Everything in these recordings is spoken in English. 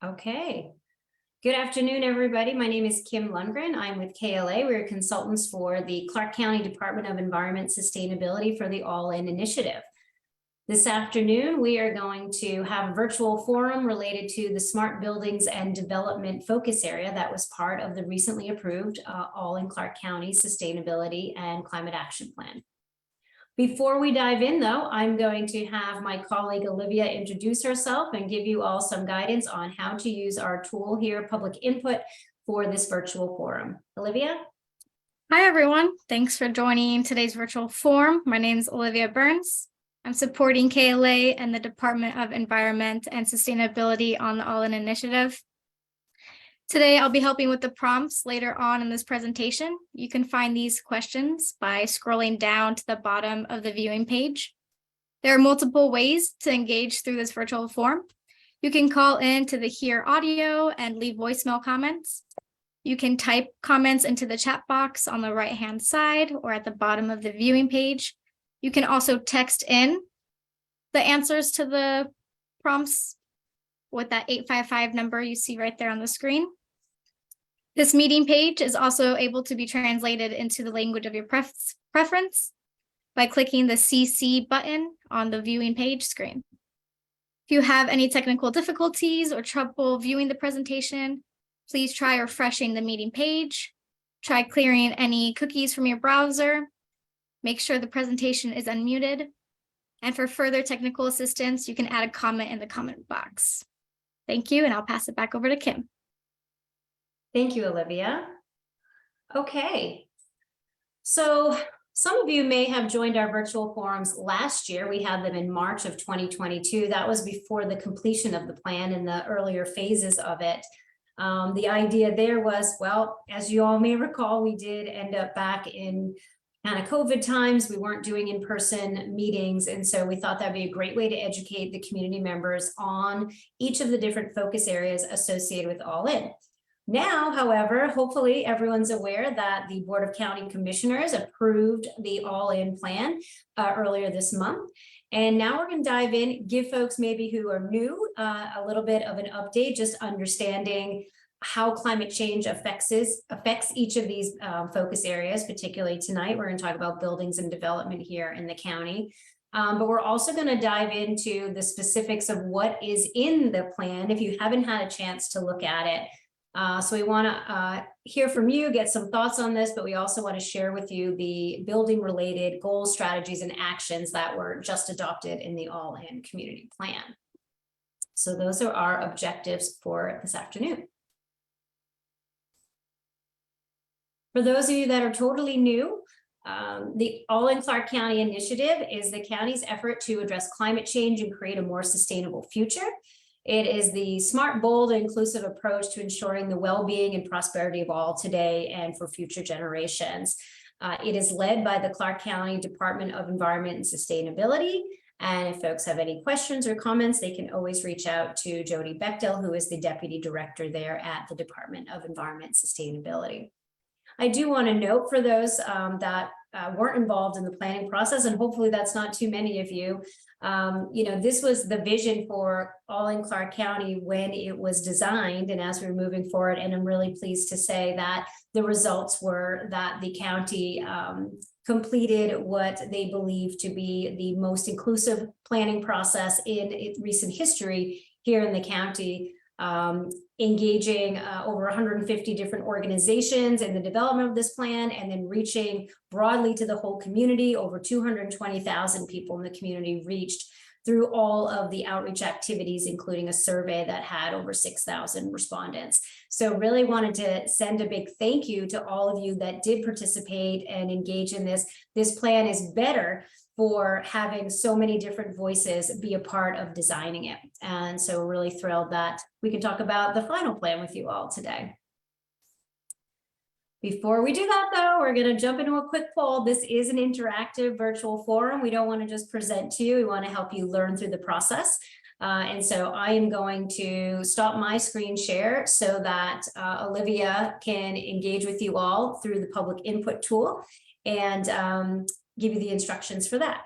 Okay. Good afternoon, everybody. My name is Kim Lundgren. I'm with KLA. We're consultants for the Clark County Department of Environment Sustainability for the All In Initiative. This afternoon, we are going to have a virtual forum related to the Smart Buildings and Development Focus Area that was part of the recently approved All in Clark County Sustainability and Climate Action Plan. Before we dive in, though, I'm going to have my colleague Olivia introduce herself and give you all some guidance on how to use our tool here, Public Input, for this virtual forum. Olivia? Hi, everyone. Thanks for joining today's virtual forum. My name is Olivia Burns. I'm supporting KLA and the Department of Environment and Sustainability on the All In Initiative. Today, I'll be helping with the prompts later on in this presentation. You can find these questions by scrolling down to the bottom of the viewing page. There are multiple ways to engage through this virtual forum. You can call in to the Hear audio and leave voicemail comments. You can type comments into the chat box on the right-hand side or at the bottom of the viewing page. You can also text in the answers to the prompts with that 855 number you see right there on the screen. This meeting page is also able to be translated into the language of your preference by clicking the CC button on the viewing page screen. If you have any technical difficulties or trouble viewing the presentation, please try refreshing the meeting page. Try clearing any cookies from your browser. Make sure the presentation is unmuted. And for further technical assistance, you can add a comment in the comment box. Thank you, and I'll pass it back over to Kim. Thank you, Olivia. Okay. So some of you may have joined our virtual forums last year. We had them in March of 2022. That was before the completion of the plan and the earlier phases of it. The idea there was, well, as you all may recall, we did end up back in kind of COVID times. We weren't doing in-person meetings. And so we thought that'd be a great way to educate the community members on each of the different focus areas associated with All In. Now, however, hopefully everyone's aware that the Board of County Commissioners approved the All In plan earlier this month. And now we're going to dive in, give folks maybe who are new a little bit of an update, just understanding how climate change affects each of these focus areas. Particularly tonight, we're going to talk about buildings and development here in the county. But we're also going to dive into the specifics of what is in the plan if you haven't had a chance to look at it. So we want to hear from you, get some thoughts on this, but we also want to share with you the building related goals, strategies, and actions that were just adopted in the All In community plan. So those are our objectives for this afternoon. For those of you that are totally new, the All in Clark County initiative is the county's effort to address climate change and create a more sustainable future. It is the smart, bold, and inclusive approach to ensuring the well-being and prosperity of all today and for future generations. It is led by the Clark County Department of Environment and Sustainability. And if folks have any questions or comments, they can always reach out to Jody Bechtel, who is the Deputy Director there at the Department of Environment and Sustainability. I do want to note for those that weren't involved in the planning process, and hopefully that's not too many of you, this was the vision for All in Clark County when it was designed and as we're moving forward. And I'm really pleased to say that the results were that the county completed what they believe to be the most inclusive planning process in recent history here in the county. Engaging over 150 different organizations in the development of this plan, and then reaching broadly to the whole community. Over 220,000 people in the community reached through all of the outreach activities, including a survey that had over 6,000 respondents. So really wanted to send a big thank you to all of you that did participate and engage in this. This plan is better for having so many different voices be a part of designing it. And so we're really thrilled that we can talk about the final plan with you all today. Before we do that, though, we're going to jump into a quick poll. This is an interactive virtual forum. We don't want to just present to you. We want to help you learn through the process. And so I am going to stop my screen share so that Olivia can engage with you all through the public input tool and give you the instructions for that.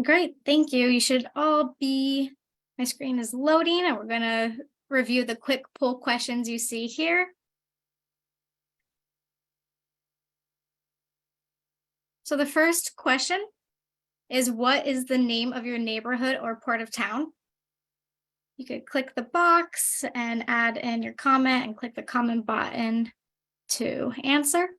Great, thank you. You should all be My screen is loading and we're going to review the quick poll questions you see here. So the first question is, what is the name of your neighborhood or part of town? You could click the box and add in your comment and click the comment button to answer.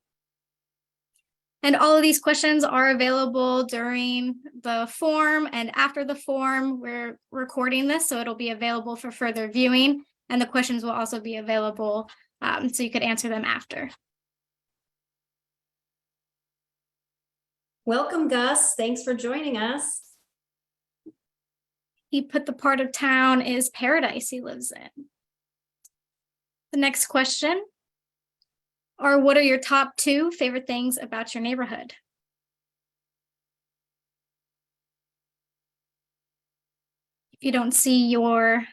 And all of these questions are available during the form and after the form. We're recording this, so it'll be available for further viewing. And the questions will also be available so you could answer them after. Welcome, Gus. Thanks for joining us. He put the part of town is Paradise he lives in. The next question are, what are your top 2 favorite things about your neighborhood? If you don't see your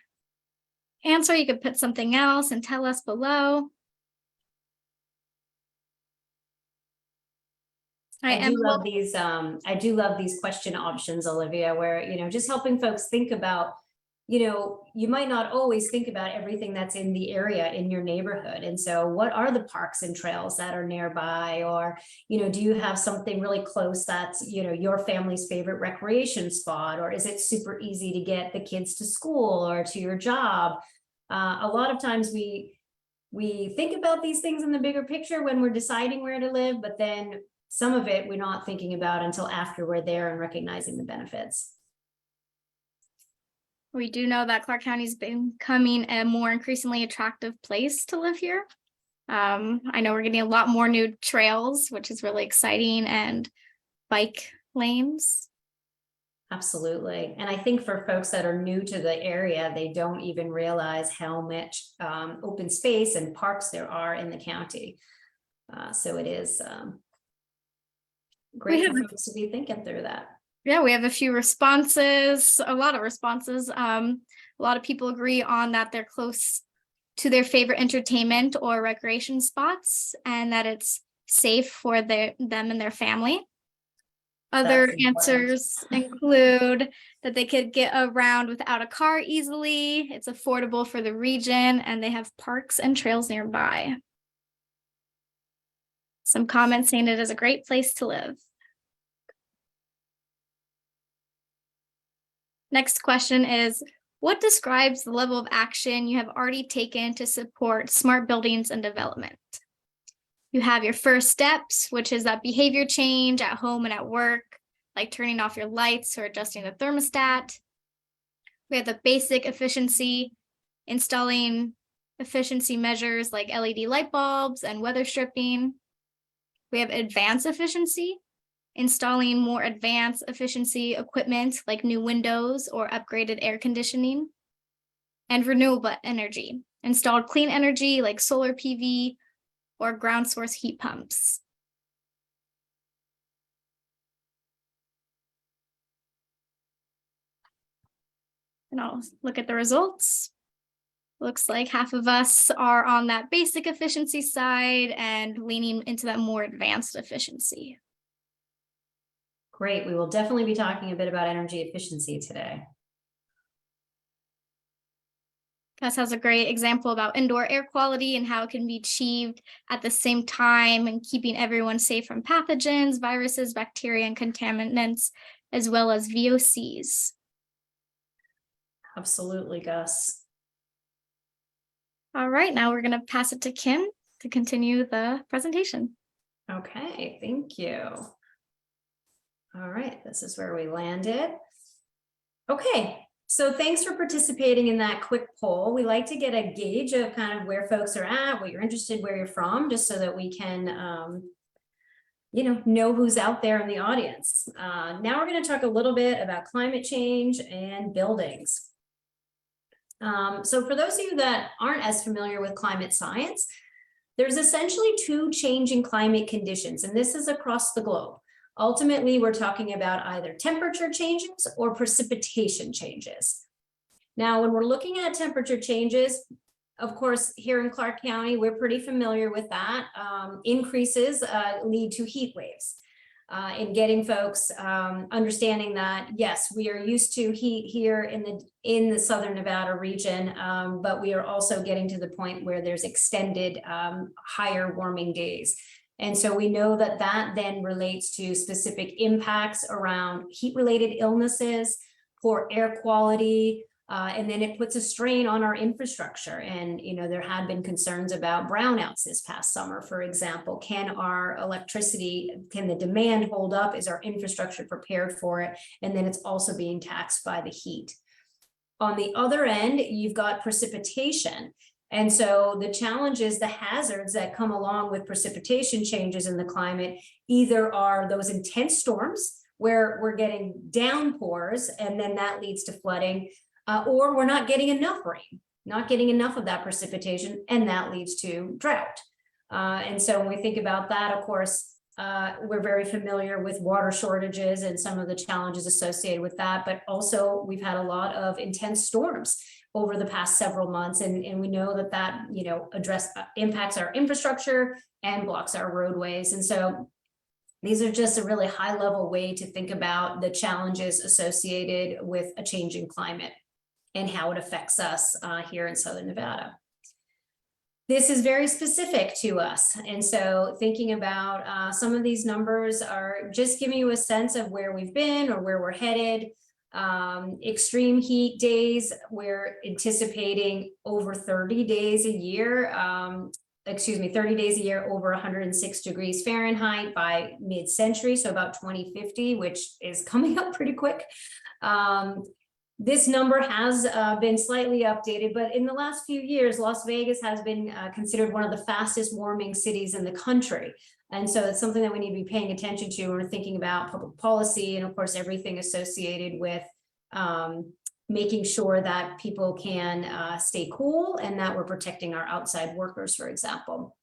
answer, you could put something else and tell us below. I do love these question options, Olivia, where, just helping folks think about, you might not always think about everything that's in the area in your neighborhood. And so what are the parks and trails that are nearby? Or, do you have something really close that's, your family's favorite recreation spot? Or is it super easy to get the kids to school or to your job? A lot of times we think about these things in the bigger picture when we're deciding where to live, but then some of it we're not thinking about until after we're there and recognizing the benefits. We do know that Clark County is becoming a more increasingly attractive place to live here. I know we're getting a lot more new trails, which is really exciting, and bike lanes. Absolutely. And I think for folks that are new to the area, they don't even realize how much open space and parks there are in the county. So it is great for folks to be thinking through that. Yeah, we have a few responses, a lot of responses. A lot of people agree on that they're close to their favorite entertainment or recreation spots and that it's safe for them and their family. Other answers include that they could get around without a car easily, it's affordable for the region, and they have parks and trails nearby. Some comments saying it is a great place to live. Next question is, what describes the level of action you have already taken to support smart buildings and development? You have your first steps, which is that behavior change at home and at work, like turning off your lights or adjusting the thermostat. We have the basic efficiency, installing efficiency measures like LED light bulbs and weather stripping. We have advanced efficiency, installing more advanced efficiency equipment like new windows or upgraded air conditioning. And renewable energy, installed clean energy like solar PV or ground source heat pumps. And I'll look at the results. Looks like half of us are on that basic efficiency side and leaning into that more advanced efficiency. Great. We will definitely be talking a bit about energy efficiency today. Gus has a great example about indoor air quality and how it can be achieved at the same time and keeping everyone safe from pathogens, viruses, bacteria, and contaminants, as well as VOCs. Absolutely, Gus. All right, now we're going to pass it to Kim to continue the presentation. Okay, thank you. All right, this is where we landed. Okay, so thanks for participating in that quick poll. We like to get a gauge of kind of where folks are at, what you're interested, where you're from, just so that we can, know who's out there in the audience. Now we're going to talk a little bit about climate change and buildings. So for those of you that aren't as familiar with climate science, there's essentially 2 changing climate conditions, and this is across the globe. Ultimately, we're talking about either temperature changes or precipitation changes. Now, when we're looking at temperature changes, of course, here in Clark County, we're pretty familiar with that. Increases lead to heat waves. in getting folks understanding that, yes, we are used to heat here in the Southern Nevada region, but we are also getting to the point where there's extended higher warming days. And so we know that that then relates to specific impacts around heat-related illnesses, poor air quality, and then it puts a strain on our infrastructure. And, you know, there had been concerns about brownouts this past summer, for example. Can our electricity, can the demand hold up? Is our infrastructure prepared for it? And then it's also being taxed by the heat. On the other end, you've got precipitation. And so the challenges, the hazards that come along with precipitation changes in the climate, either are those intense storms where we're getting downpours and then that leads to flooding, or we're not getting enough rain, not getting enough of that precipitation, and that leads to drought. And so when we think about that, of course, we're very familiar with water shortages and some of the challenges associated with that, but also we've had a lot of intense storms over the past several months, and we know that that, you know, impacts our infrastructure and blocks our roadways. And so these are just a really high level way to think about the challenges associated with a changing climate and how it affects us here in Southern Nevada. This is very specific to us. And so thinking about some of these numbers are just giving you a sense of where we've been or where we're headed. Extreme heat days, we're anticipating over 30 days a year, 30 days a year over 106 degrees Fahrenheit by mid-century, so about 2050, which is coming up pretty quick. This number has been slightly updated, but in the last few years, Las Vegas has been considered one of the fastest warming cities in the country. And so it's something that we need to be paying attention to when we're thinking about public policy and, of course, everything associated with making sure that people can stay cool and that we're protecting our outside workers, for example.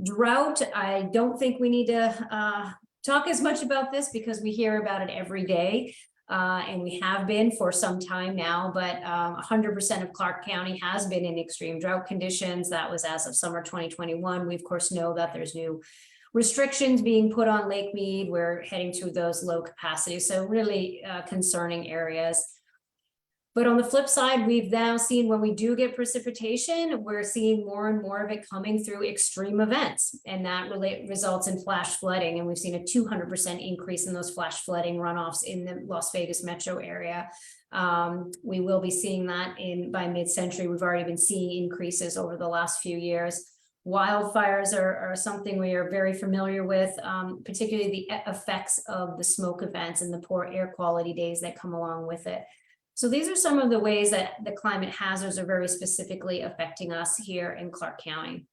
Drought, I don't think we need to talk as much about this because we hear about it every day. And we have been for some time now, but 100% of Clark County has been in extreme drought conditions. That was as of summer 2021. We, of course, know that there's new restrictions being put on Lake Mead. We're heading to those low capacities, so really concerning areas. But on the flip side, we've now seen when we do get precipitation, we're seeing more and more of it coming through extreme events, and that results in flash flooding. And we've seen a 200% increase in those flash flooding runoffs in the Las Vegas metro area. We will be seeing that by mid-century. We've already been seeing increases over the last few years. Wildfires are something we are very familiar with, particularly the effects of the smoke events and the poor air quality days that come along with it. So these are some of the ways that the climate hazards are very specifically affecting us here in Clark County.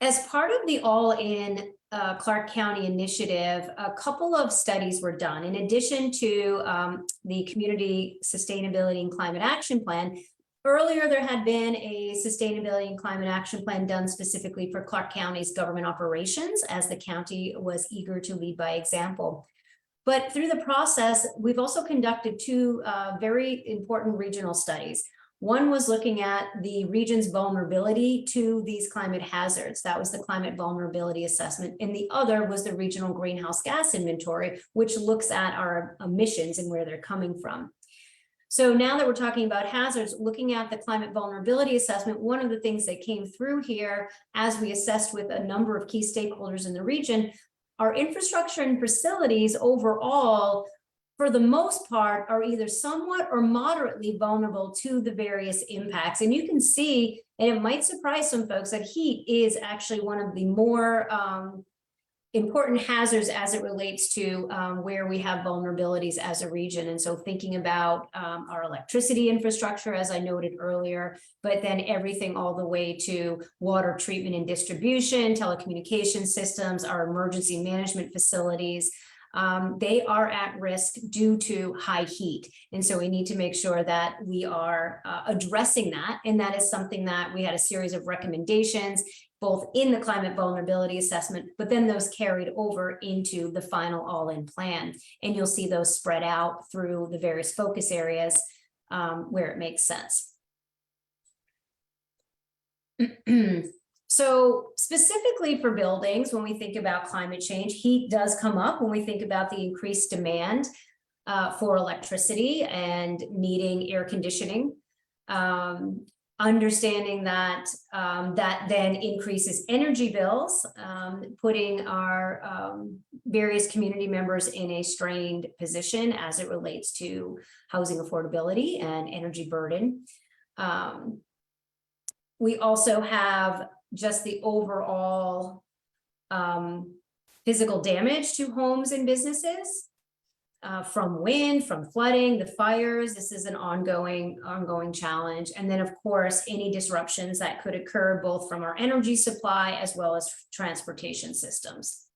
As part of the All-In Clark County initiative, a couple of studies were done. In addition to the Community Sustainability and Climate Action Plan, earlier there had been a Sustainability and Climate Action Plan done specifically for Clark County's government operations, as the county was eager to lead by example. But through the process, we've also conducted two very important regional studies. One was looking at the region's vulnerability to these climate hazards. That was the Climate Vulnerability Assessment. And the other was the Regional Greenhouse Gas Inventory, which looks at our emissions and where they're coming from. So now that we're talking about hazards, looking at the Climate Vulnerability Assessment, one of the things that came through here as we assessed with a number of key stakeholders in the region, our infrastructure and facilities overall, for the most part, are either somewhat or moderately vulnerable to the various impacts. And you can see, and it might surprise some folks, that heat is actually one of the more important hazards as it relates to where we have vulnerabilities as a region. And so thinking about our electricity infrastructure, as I noted earlier, but then everything all the way to water treatment and distribution, telecommunication systems, our emergency management facilities, they are at risk due to high heat. And so we need to make sure that we are addressing that. And that is something that we had a series of recommendations both in the Climate Vulnerability Assessment, but then those carried over into the final All-In plan. And you'll see those spread out through the various focus areas where it makes sense. So specifically for buildings, when we think about climate change, heat does come up when we think about the increased demand for electricity and needing air conditioning. Understanding that that then increases energy bills, putting our various community members in a strained position as it relates to housing affordability and energy burden. We also have just the overall physical damage to homes and businesses. From wind, from flooding, the fires. This is an ongoing challenge. And then, of course, any disruptions that could occur both from our energy supply as well as transportation systems.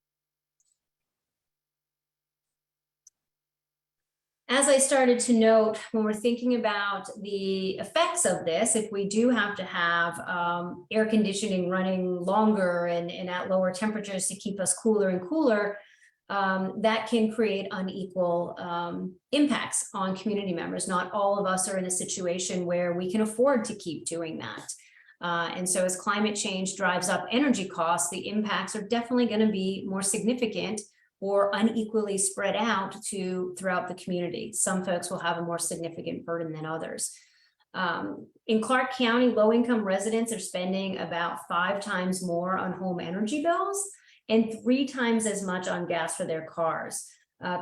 As I started to note, when we're thinking about the effects of this, if we do have to have air conditioning running longer and at lower temperatures to keep us cooler and cooler, that can create unequal impacts on community members. Not all of us are in a situation where we can afford to keep doing that. And so as climate change drives up energy costs, the impacts are definitely going to be more significant or unequally spread out throughout the community. Some folks will have a more significant burden than others. In Clark County, low-income residents are spending about 5 times more on home energy bills and 3 times as much on gas for their cars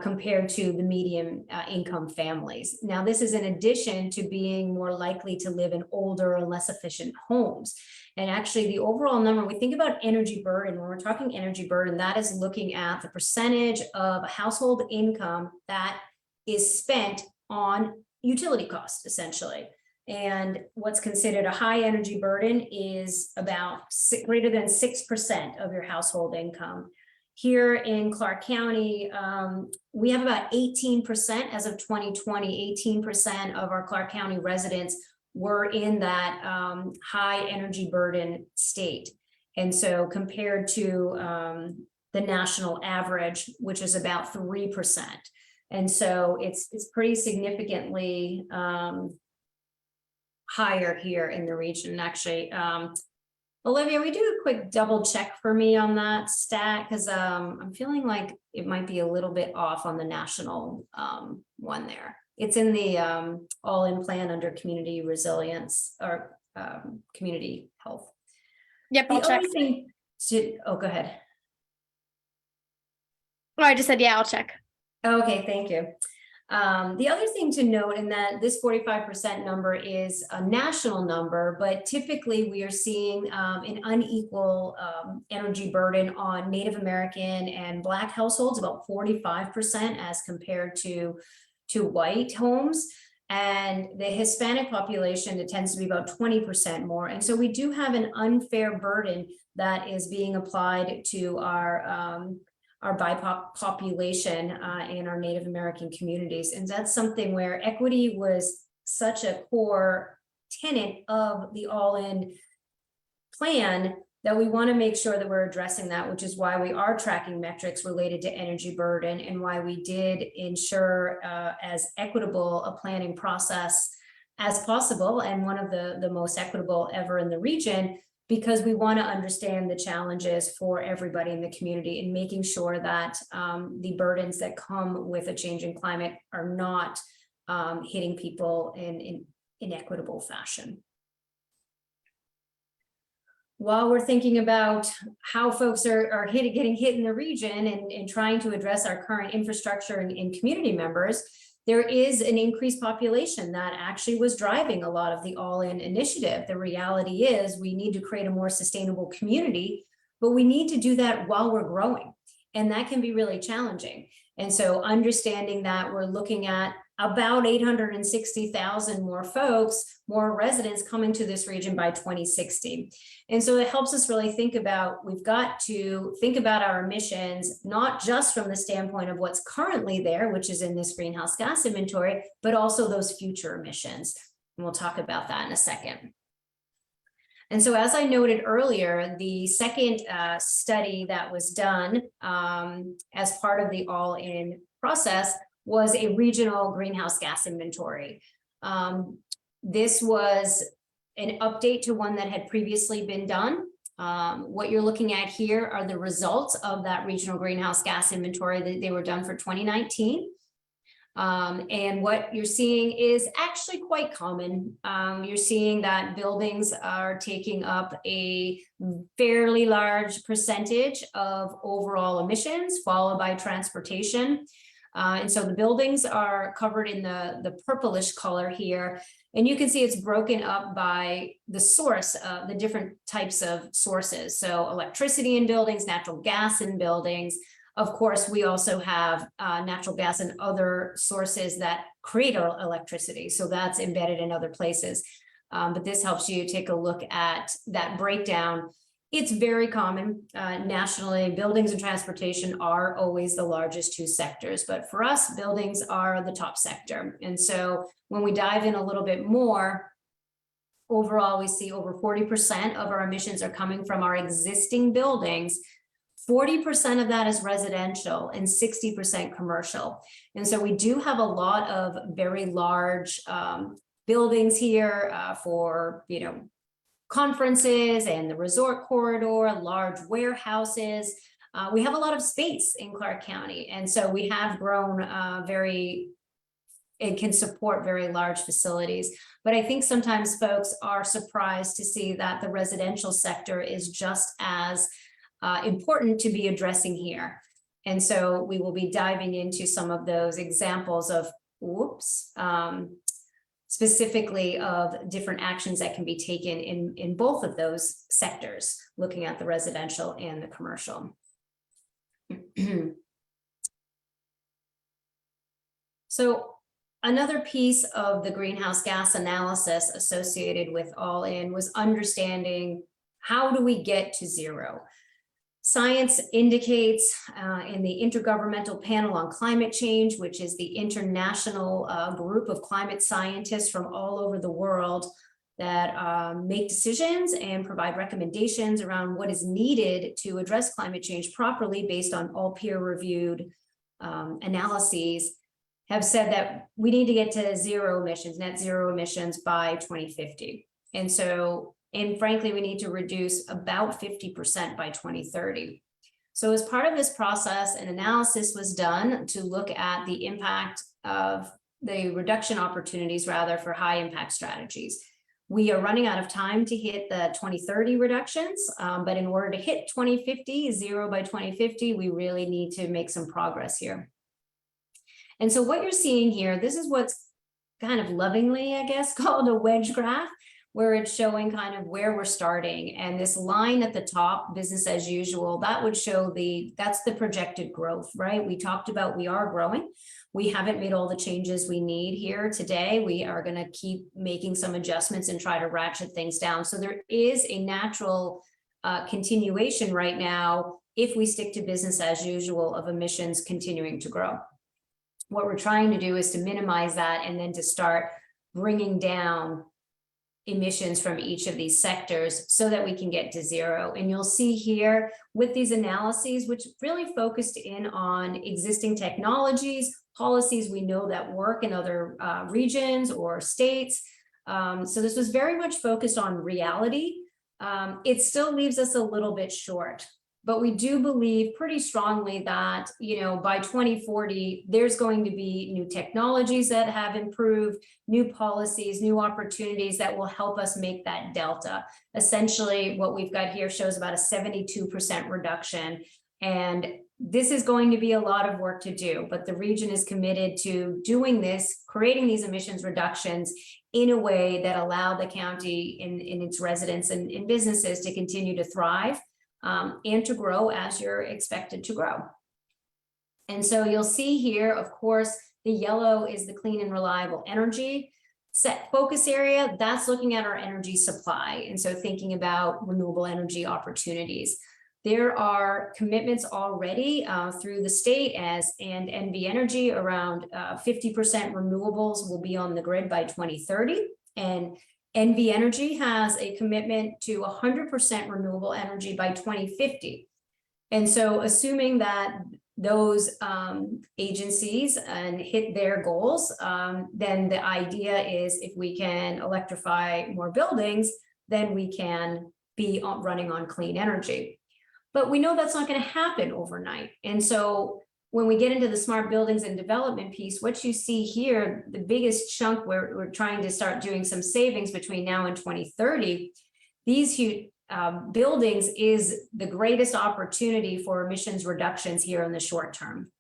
compared to the median income families. Now, this is in addition to being more likely to live in older and less efficient homes. And actually, the overall number, we think about energy burden, when we're talking energy burden, that is looking at the percentage of household income that is spent on utility costs, essentially. And what's considered a high energy burden is about greater than 6% of your household income. Here in Clark County, we have about 18% as of 2020, 18% of our Clark County residents were in that high energy burden state. And so compared to the national average, which is about 3%. And so it's pretty significantly higher here in the region. Actually, Olivia, we do a quick double check for me on that stat, because I'm feeling like it might be a little bit off on the national one there. It's in the all-in plan under community resilience or community health. Yep, I'll check. Oh, go ahead. Oh, I just said, yeah, I'll check. Okay, thank you. The other thing to note in that this 45% number is a national number, but typically we are seeing an unequal energy burden on Native American and Black households, about 45% as compared to white homes. And the Hispanic population, it tends to be about 20% more. And so we do have an unfair burden that is being applied to our BIPOC population in our Native American communities. And that's something where equity was such a core tenet of the all-in plan that we want to make sure that we're addressing that, which is why we are tracking metrics related to energy burden and why we did ensure as equitable a planning process as possible, and one of the most equitable ever in the region, because we want to understand the challenges for everybody in the community and making sure that the burdens that come with a changing climate are not hitting people in inequitable fashion. While we're thinking about how folks are getting hit in the region and trying to address our current infrastructure and community members, there is an increased population that actually was driving a lot of the all-in initiative. The reality is we need to create a more sustainable community, but we need to do that while we're growing. And that can be really challenging. And so understanding that we're looking at about 860,000 more folks, more residents coming to this region by 2060. And so it helps us really think about, we've got to think about our emissions, not just from the standpoint of what's currently there, which is in this greenhouse gas inventory, but also those future emissions. And we'll talk about that in a second. And so as I noted earlier, the second study that was done as part of the all-in process was a regional greenhouse gas inventory. This was an update to one that had previously been done. What you're looking at here are the results of that regional greenhouse gas inventory that they were done for 2019. And what you're seeing is actually quite common. You're seeing that buildings are taking up a fairly large percentage of overall emissions, followed by transportation. And so the buildings are covered in the purplish color here. And you can see it's broken up by the source of the different types of sources. So electricity in buildings, natural gas in buildings. Of course, we also have natural gas and other sources that create electricity. So that's embedded in other places. But this helps you take a look at that breakdown. It's very common nationally. Buildings and transportation are always the largest two sectors. But for us, buildings are the top sector. And so when we dive in a little bit more, overall, we see over 40% of our emissions are coming from our existing buildings. 40% of that is residential and 60% commercial. And so we do have a lot of very large buildings here for, conferences and the resort corridor, large warehouses. We have a lot of space in Clark County. And so we have grown it can support very large facilities. But I think sometimes folks are surprised to see that the residential sector is just as important to be addressing here. And so we will be diving into some of those examples of, specifically of different actions that can be taken in both of those sectors, looking at the residential and the commercial. So another piece of the greenhouse gas analysis associated with All In was understanding, how do we get to zero? Science indicates in the Intergovernmental Panel on Climate Change, which is the international group of climate scientists from all over the world that make decisions and provide recommendations around what is needed to address climate change properly based on all peer-reviewed analyses, have said that we need to get to zero emissions, net zero emissions by 2050. And frankly, we need to reduce about 50% by 2030. So as part of this process, an analysis was done to look at the impact of the reduction opportunities, rather, for high impact strategies. We are running out of time to hit the 2030 reductions, but in order to hit 2050, zero by 2050, we really need to make some progress here. And so what you're seeing here, this is what's kind of lovingly, I guess, called a wedge graph, where it's showing kind of where we're starting. And this line at the top, business as usual, that would show that's the projected growth, right? We talked about we are growing. We haven't made all the changes we need here today. We are going to keep making some adjustments and try to ratchet things down. So there is a natural continuation right now, if we stick to business as usual, of emissions continuing to grow. What we're trying to do is to minimize that and then to start bringing down emissions from each of these sectors so that we can get to zero. And you'll see here with these analyses, which really focused in on existing technologies, policies we know that work in other regions or states. So this was very much focused on reality. It still leaves us a little bit short. But we do believe pretty strongly that, by 2040, there's going to be new technologies that have improved, new policies, new opportunities that will help us make that delta. Essentially, what we've got here shows about a 72% reduction. And this is going to be a lot of work to do, but the region is committed to doing this, creating these emissions reductions in a way that allow the county in its residents and in businesses to continue to thrive. And to grow as you're expected to grow. And so you'll see here, of course, the yellow is the clean and reliable energy set focus area. That's looking at our energy supply. And so thinking about renewable energy opportunities. There are commitments already through the state and NV Energy around 50% renewables will be on the grid by 2030. And NV Energy has a commitment to 100% renewable energy by 2050. And so assuming that those agencies hit their goals, then the idea is if we can electrify more buildings, then we can be running on clean energy. But we know that's not going to happen overnight. And so when we get into the smart buildings and development piece, what you see here, the biggest chunk where we're trying to start doing some savings between now and 2030, these huge buildings is the greatest opportunity for emissions reductions here in the short term.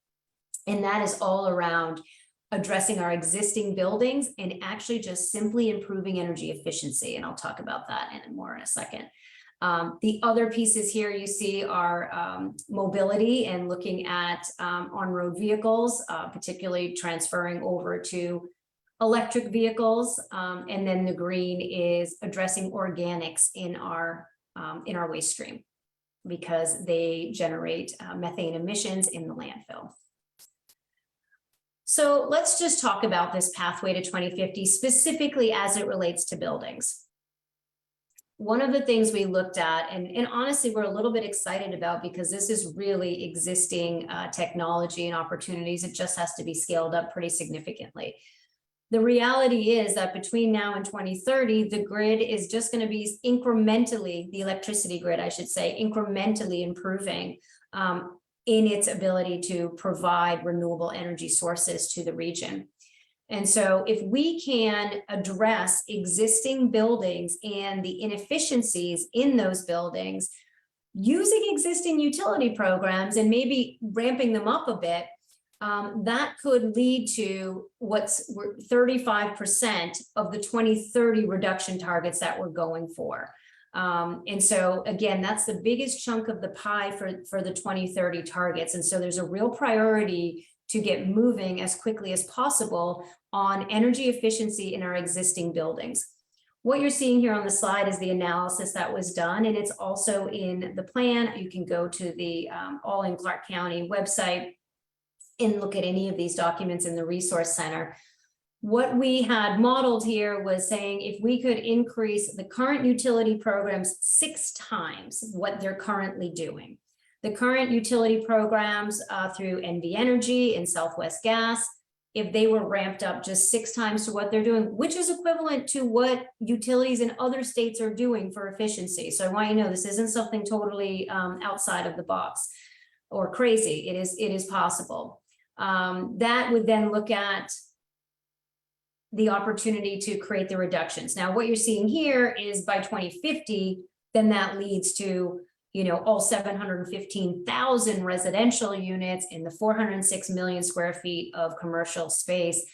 And that is all around addressing our existing buildings and actually just simply improving energy efficiency. And I'll talk about that more in a second. The other pieces here you see are mobility and looking at on-road vehicles, particularly transferring over to electric vehicles. And then the green is addressing organics in our waste stream because they generate methane emissions in the landfill. So let's just talk about this pathway to 2050, specifically as it relates to buildings. One of the things we looked at, and honestly, we're a little bit excited about because this is really existing technology and opportunities. It just has to be scaled up pretty significantly. The reality is that between now and 2030, the grid is just going to be incrementally, the electricity grid, I should say, incrementally improving in its ability to provide renewable energy sources to the region. And so if we can address existing buildings and the inefficiencies in those buildings using existing utility programs and maybe ramping them up a bit, that could lead to what's 35% of the 2030 reduction targets that we're going for. And so again, that's the biggest chunk of the pie for the 2030 targets. And so there's a real priority to get moving as quickly as possible on energy efficiency in our existing buildings. What you're seeing here on the slide is the analysis that was done, and it's also in the plan. You can go to the All in Clark County website and look at any of these documents in the resource center. What we had modeled here was saying if we could increase the current utility programs 6 times what they're currently doing. The current utility programs through NV Energy and Southwest Gas, if they were ramped up just 6 times to what they're doing, which is equivalent to what utilities in other states are doing for efficiency. So I want you to know this isn't something totally outside of the box or crazy. It is possible. That would then look at the opportunity to create the reductions. Now, what you're seeing here is by 2050, then that leads to all 715,000 residential units in the 406 million square feet of commercial space,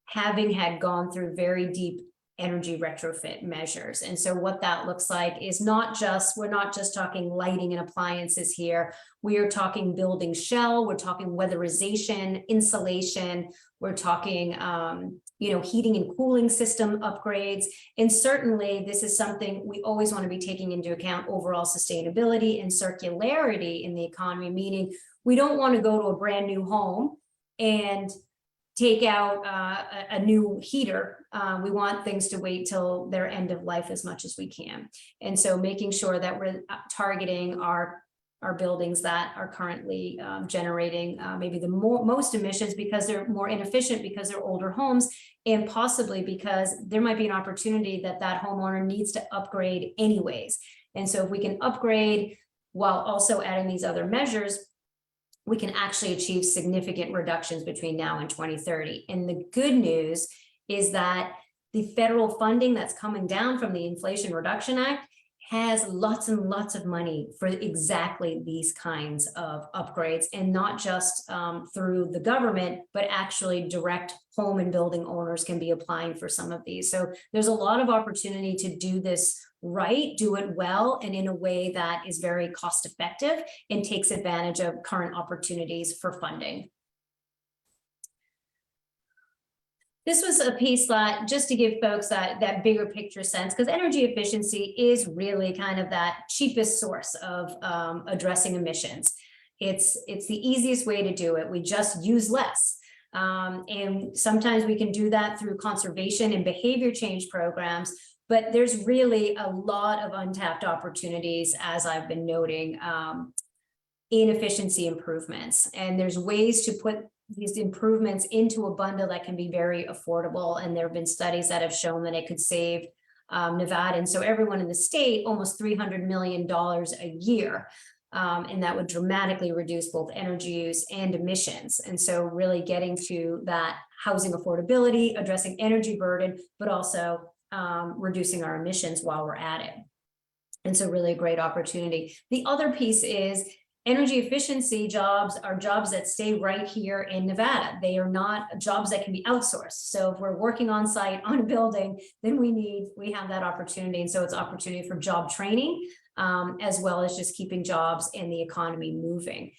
having had gone through very deep energy retrofit measures. And so what that looks like is we're not just talking lighting and appliances here. We are talking building shell, we're talking weatherization, insulation, we're talking heating and cooling system upgrades. And certainly this is something we always want to be taking into account overall sustainability and circularity in the economy, meaning we don't want to go to a brand new home and take out a new heater. We want things to wait till their end of life as much as we can. And so making sure that we're targeting our buildings that are currently generating maybe the most emissions because they're more inefficient because they're older homes, and possibly because there might be an opportunity that homeowner needs to upgrade anyways. And so if we can upgrade while also adding these other measures, we can actually achieve significant reductions between now and 2030. And the good news is that the federal funding that's coming down from the Inflation Reduction Act has lots and lots of money for exactly these kinds of upgrades, and not just through the government, but actually direct home and building owners can be applying for some of these. So there's a lot of opportunity to do this right, do it well, and in a way that is very cost effective and takes advantage of current opportunities for funding. This was a piece that just to give folks that bigger picture sense, because energy efficiency is really kind of that cheapest source of addressing emissions. It's the easiest way to do it. We just use less. And sometimes we can do that through conservation and behavior change programs, but there's really a lot of untapped opportunities, as I've been noting, in efficiency improvements. And there's ways to put these improvements into a bundle that can be very affordable. And there have been studies that have shown that it could save Nevada. And so everyone in the state, almost $300 million a year. And that would dramatically reduce both energy use and emissions. And so really getting to that housing affordability, addressing energy burden, but also reducing our emissions while we're at it. And so really a great opportunity. The other piece is energy efficiency jobs are jobs that stay right here in Nevada. They are not jobs that can be outsourced. So if we're working on site on a building, then we have that opportunity. And so it's opportunity for job training, as well as just keeping jobs and the economy moving.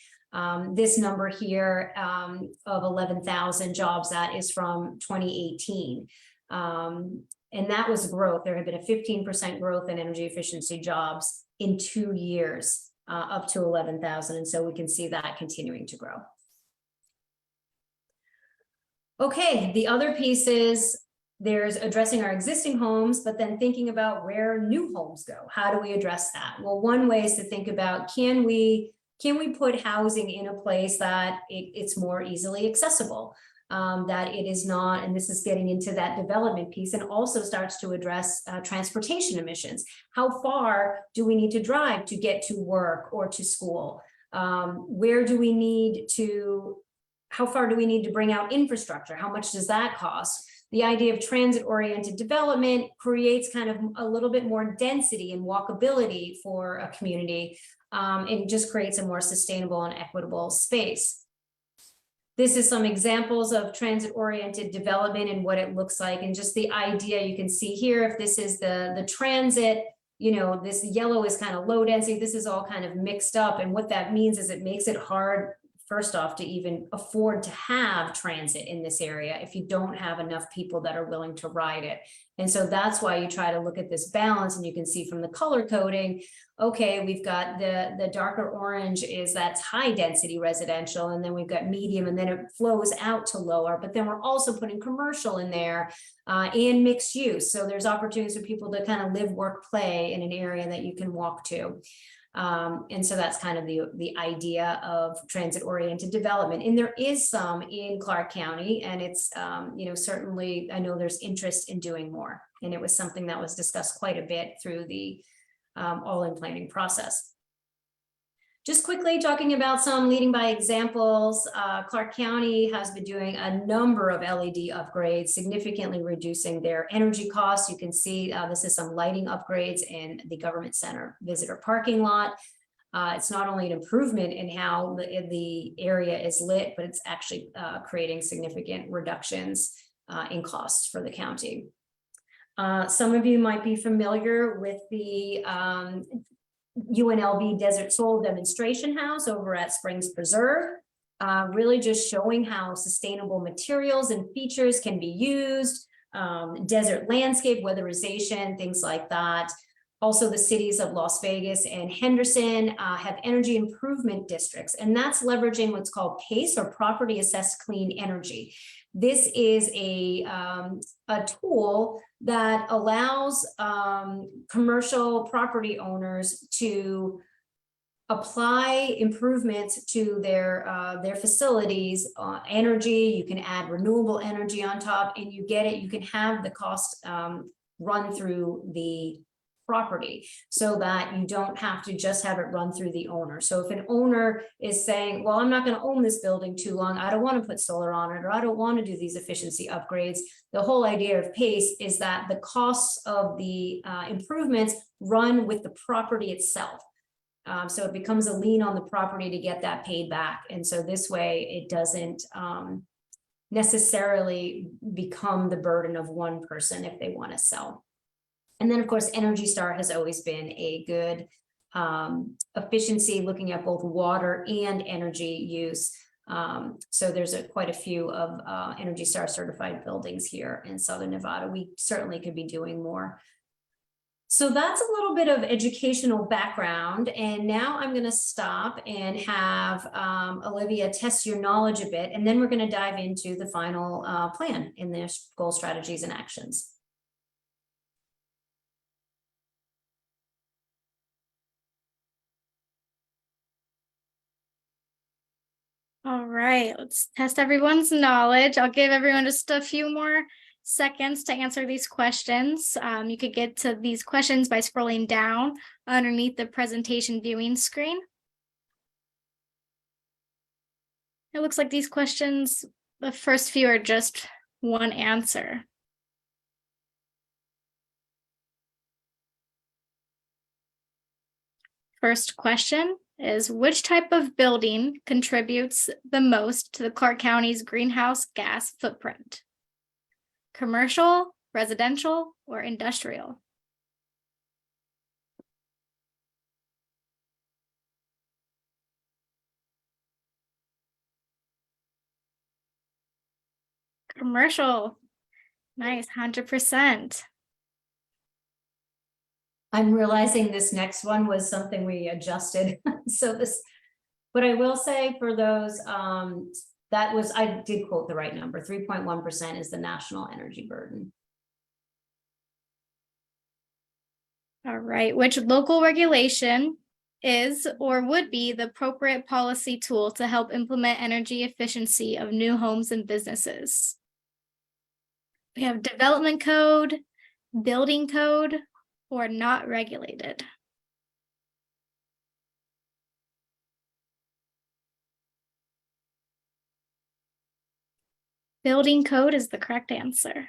This number here of 11,000 jobs, that is from 2018. And that was growth. There had been a 15% growth in energy efficiency jobs in 2 years, up to 11,000. And so we can see that continuing to grow. Okay, the other piece is there's addressing our existing homes, but then thinking about where new homes go. How do we address that? Well, one way is to think about, can we put housing in a place that it's more easily accessible? That it is not, and this is getting into that development piece, and also starts to address transportation emissions. How far do we need to drive to get to work or to school? Where do we need to, how far do we need to bring out infrastructure? How much does that cost? The idea of transit-oriented development creates kind of a little bit more density and walkability for a community, and just creates a more sustainable and equitable space. This is some examples of transit-oriented development and what it looks like. And just the idea you can see here, if this is the transit, you know, this yellow is kind of low density, this is all kind of mixed up. And what that means is it makes it hard, first off, to even afford to have transit in this area if you don't have enough people that are willing to ride it. And so that's why you try to look at this balance, and you can see from the color coding, okay, we've got the darker orange is that's high density residential, and then we've got medium, and then it flows out to lower, but then we're also putting commercial in there and mixed use. So there's opportunities for people to kind of live, work, play in an area that you can walk to. And so that's kind of the idea of transit-oriented development. And there is some in Clark County, and it's, you know, certainly I know there's interest in doing more. And it was something that was discussed quite a bit through the all-in planning process. Just quickly talking about some leading by examples, Clark County has been doing a number of LED upgrades, significantly reducing their energy costs. You can see this is some lighting upgrades in the government center visitor parking lot. It's not only an improvement in how the area is lit, but it's actually creating significant reductions in costs for the county. Some of you might be familiar with the UNLV Desert Soul Demonstration House over at Springs Preserve, really just showing how sustainable materials and features can be used, desert landscape, weatherization, things like that. Also, the cities of Las Vegas and Henderson have energy improvement districts, and that's leveraging what's called PACE, or Property Assessed Clean Energy. This is a tool that allows commercial property owners to apply improvements to their facilities, energy. You can add renewable energy on top, and you get it. You can have the cost run through the property, so that you don't have to just have it run through the owner. So if an owner is saying, well, I'm not going to own this building too long, I don't want to put solar on it, or I don't want to do these efficiency upgrades, the whole idea of PACE is that the costs of the improvements run with the property itself. So it becomes a lien on the property to get that paid back. And so this way it doesn't necessarily become the burden of one person if they want to sell. And then, of course, Energy Star has always been a good efficiency, looking at both water and energy use. So there's quite a few of Energy Star certified buildings here in Southern Nevada. We certainly could be doing more. So that's a little bit of educational background. And now I'm going to stop and have Olivia test your knowledge a bit. And then we're going to dive into the final plan in their goal, strategies, and actions. All right, let's test everyone's knowledge. I'll give everyone just a few more seconds to answer these questions. You could get to these questions by scrolling down underneath the presentation viewing screen. It looks like these questions, the first few are just one answer. First question is, which type of building contributes the most to the Clark County's greenhouse gas footprint? Commercial, residential, or industrial? Commercial. Nice, 100%. I'm realizing this next one was something we adjusted. So this, but I will say for those, that was, I did quote the right number. 3.1% is the national energy burden. All right, which local regulation is or would be the appropriate policy tool to help implement energy efficiency of new homes and businesses? We have development code, building code, or not regulated. Building code is the correct answer.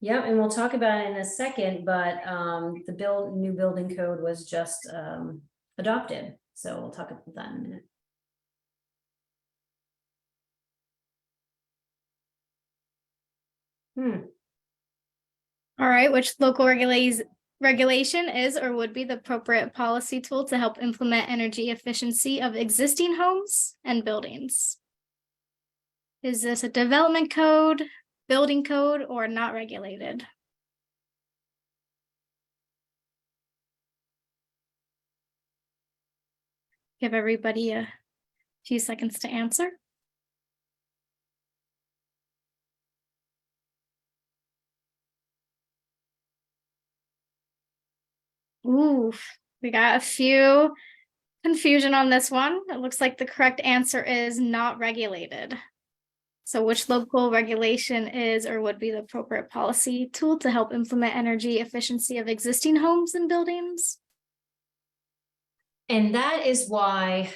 Yeah, and we'll talk about it in a second, but the new building code was just adopted. So we'll talk about that in a minute. All right, which local regulation is or would be the appropriate policy tool to help implement energy efficiency of existing homes and buildings? Is this a development code, building code, or not regulated? Give everybody a few seconds to answer. Ooh, we got a few confusion on this one. It looks like the correct answer is not regulated. So which local regulation is or would be the appropriate policy tool to help implement energy efficiency of existing homes and buildings? And that is why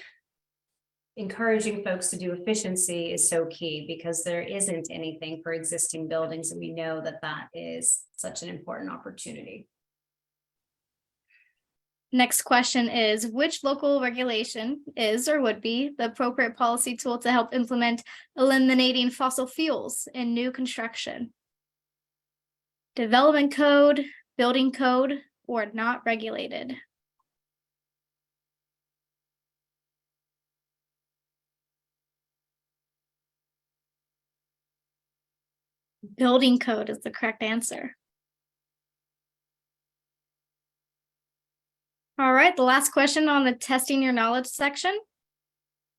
encouraging folks to do efficiency is so key, because there isn't anything for existing buildings, and we know that that is such an important opportunity. Next question is, which local regulation is or would be the appropriate policy tool to help implement eliminating fossil fuels in new construction? Development code, building code, or not regulated? Building code is the correct answer. All right, the last question on the testing your knowledge section.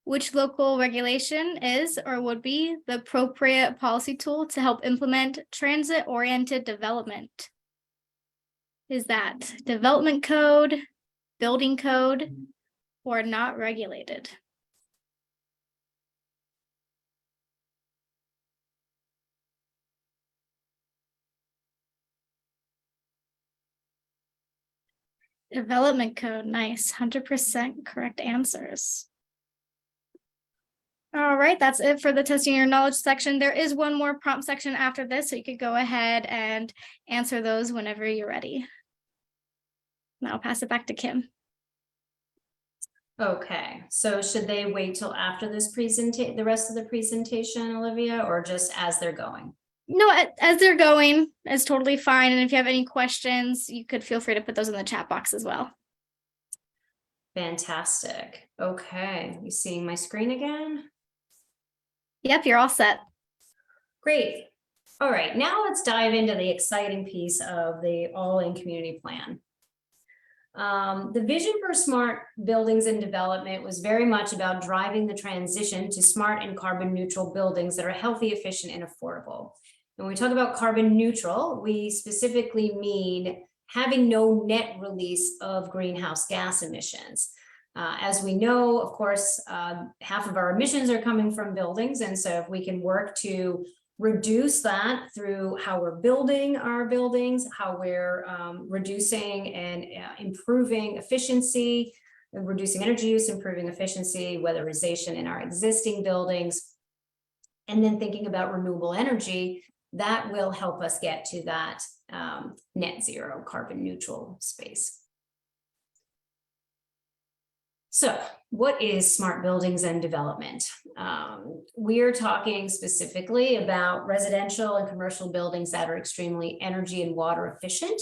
Which local regulation is or would be the appropriate policy tool to help implement transit-oriented development? Is that development code, building code, or not regulated? Development code, nice, 100% correct answers. All right, that's it for the testing your knowledge section. There is one more prompt section after this, so you could go ahead and answer those whenever you're ready. Now I'll pass it back to Kim. Okay, so should they wait till after this presentation, the rest of the presentation, Olivia, or just as they're going? No, as they're going, it's totally fine. And if you have any questions, you could feel free to put those in the chat box as well. Fantastic. Okay, you seeing my screen again? Yep, you're all set. Great. All right, now let's dive into the exciting piece of the all-in community plan. The vision for smart buildings and development was very much about driving the transition to smart and carbon neutral buildings that are healthy, efficient, and affordable. When we talk about carbon neutral, we specifically mean having no net release of greenhouse gas emissions. As we know, of course, half of our emissions are coming from buildings. And so if we can work to reduce that through how we're building our buildings, how we're reducing and improving efficiency, reducing energy use, improving efficiency, weatherization in our existing buildings, and then thinking about renewable energy, that will help us get to that net zero carbon neutral space. So what is smart buildings and development? We are talking specifically about residential and commercial buildings that are extremely energy and water efficient.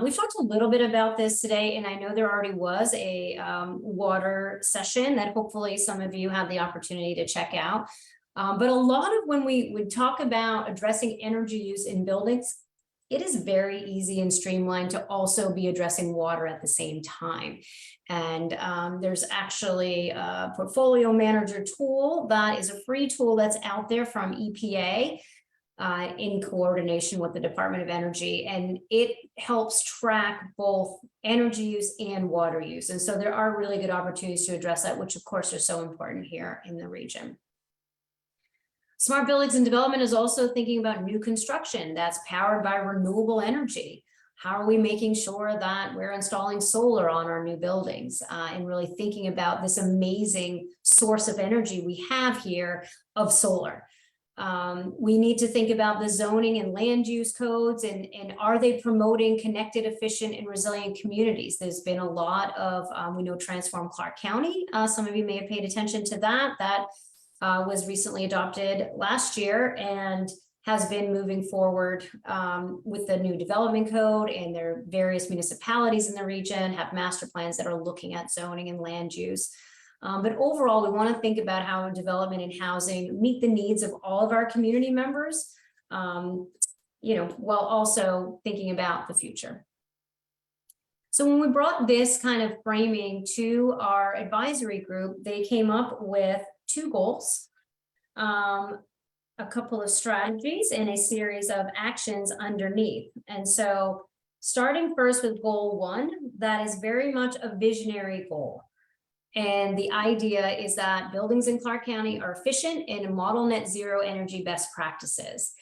We've talked a little bit about this today, and I know there already was a water session that hopefully some of you had the opportunity to check out. But a lot of when we would talk about addressing energy use in buildings, it is very easy and streamlined to also be addressing water at the same time. And there's actually a portfolio manager tool that is a free tool that's out there from EPA in coordination with the Department of Energy. And it helps track both energy use and water use. And so there are really good opportunities to address that, which of course are so important here in the region. Smart buildings and development is also thinking about new construction that's powered by renewable energy. How are we making sure that we're installing solar on our new buildings and really thinking about this amazing source of energy we have here of solar? We need to think about the zoning and land use codes and are they promoting connected, efficient, and resilient communities? There's been a lot of, we know Transform Clark County, some of you may have paid attention to that. That was recently adopted last year and has been moving forward with the new development code, and there are various municipalities in the region have master plans that are looking at zoning and land use. But overall, we want to think about how development and housing meet the needs of all of our community members, while also thinking about the future. So when we brought this kind of framing to our advisory group, they came up with 2 goals, a couple of strategies, and a series of actions underneath. And so starting first with goal 1, that is very much a visionary goal. And the idea is that buildings in Clark County are efficient and model net zero energy best practices.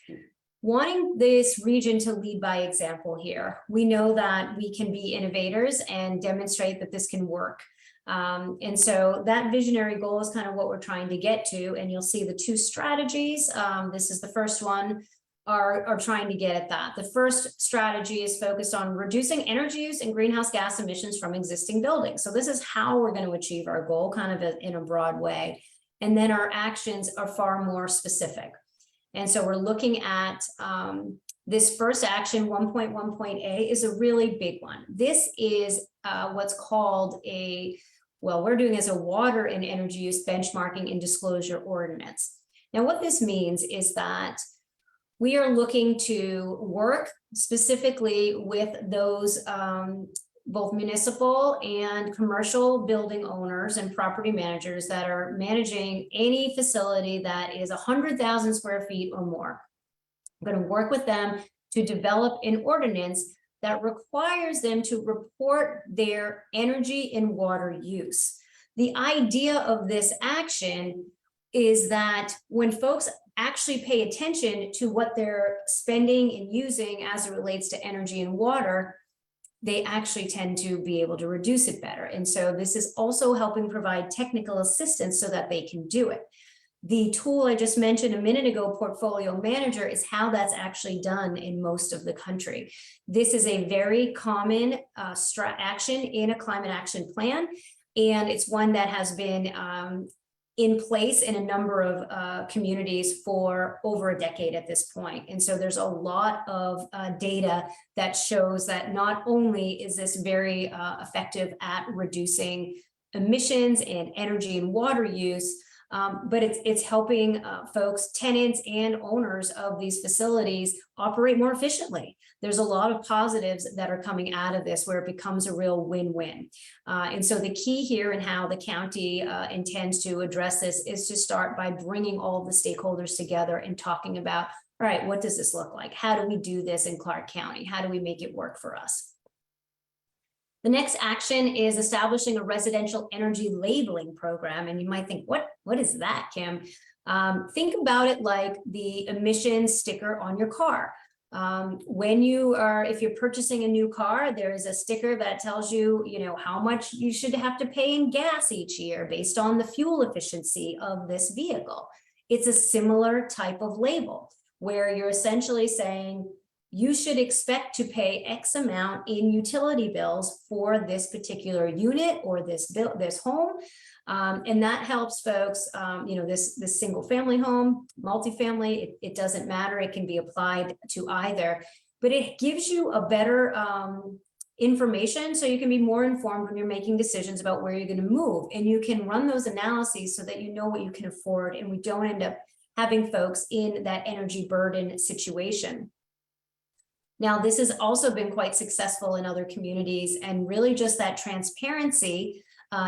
Wanting this region to lead by example here, we know that we can be innovators and demonstrate that this can work. And so that visionary goal is kind of what we're trying to get to. And you'll see the 2 strategies. This is the first one, are trying to get at that. The first strategy is focused on reducing energy use and greenhouse gas emissions from existing buildings. So this is how we're going to achieve our goal kind of in a broad way. And then our actions are far more specific. And so we're looking at this first action, 1.1.A, is a really big one. This is what's called we're doing as a water and energy use benchmarking and disclosure ordinance. Now, what this means is that we are looking to work specifically with those both municipal and commercial building owners and property managers that are managing any facility that is 100,000 square feet or more. I'm going to work with them to develop an ordinance that requires them to report their energy and water use. The idea of this action is that when folks actually pay attention to what they're spending and using as it relates to energy and water, they actually tend to be able to reduce it better. And so this is also helping provide technical assistance so that they can do it. The tool I just mentioned a minute ago, Portfolio Manager, is how that's actually done in most of the country. This is a very common action in a climate action plan, and it's one that has been in place in a number of communities for over a decade at this point. And so there's a lot of data that shows that not only is this very effective at reducing emissions and energy and water use, but it's helping folks, tenants and owners of these facilities operate more efficiently. There's a lot of positives that are coming out of this where it becomes a real win-win. And so the key here in how the county intends to address this is to start by bringing all of the stakeholders together and talking about, all right, what does this look like? How do we do this in Clark County? How do we make it work for us? The next action is establishing a residential energy labeling program. And you might think, what is that, Kim? Think about it like the emissions sticker on your car. If you're purchasing a new car, there is a sticker that tells you, how much you should have to pay in gas each year based on the fuel efficiency of this vehicle. It's a similar type of label where you're essentially saying, you should expect to pay X amount in utility bills for this particular unit or this home. And that helps folks, this single family home, multifamily, it doesn't matter. It can be applied to either, but it gives you a better information so you can be more informed when you're making decisions about where you're going to move. And you can run those analyses so that you know what you can afford and we don't end up having folks in that energy burden situation. Now, this has also been quite successful in other communities, and really just that transparency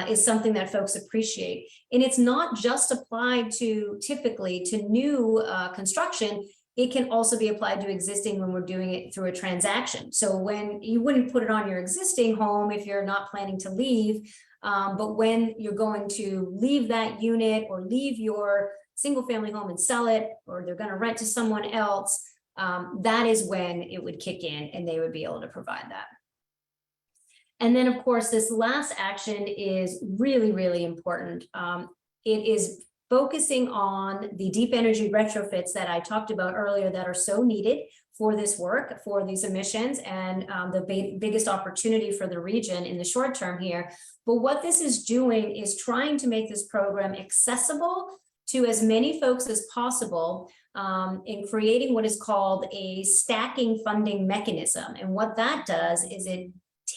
is something that folks appreciate. And it's not just applied typically to new construction, it can also be applied to existing when we're doing it through a transaction. So when you wouldn't put it on your existing home if you're not planning to leave, but when you're going to leave that unit or leave your single family home and sell it, or they're going to rent to someone else, that is when it would kick in and they would be able to provide that. And then, of course, this last action is really, really important. It is focusing on the deep energy retrofits that I talked about earlier that are so needed for this work, for these emissions, and the biggest opportunity for the region in the short term here. But what this is doing is trying to make this program accessible to as many folks as possible, in creating what is called a stacking funding mechanism. And what that does is it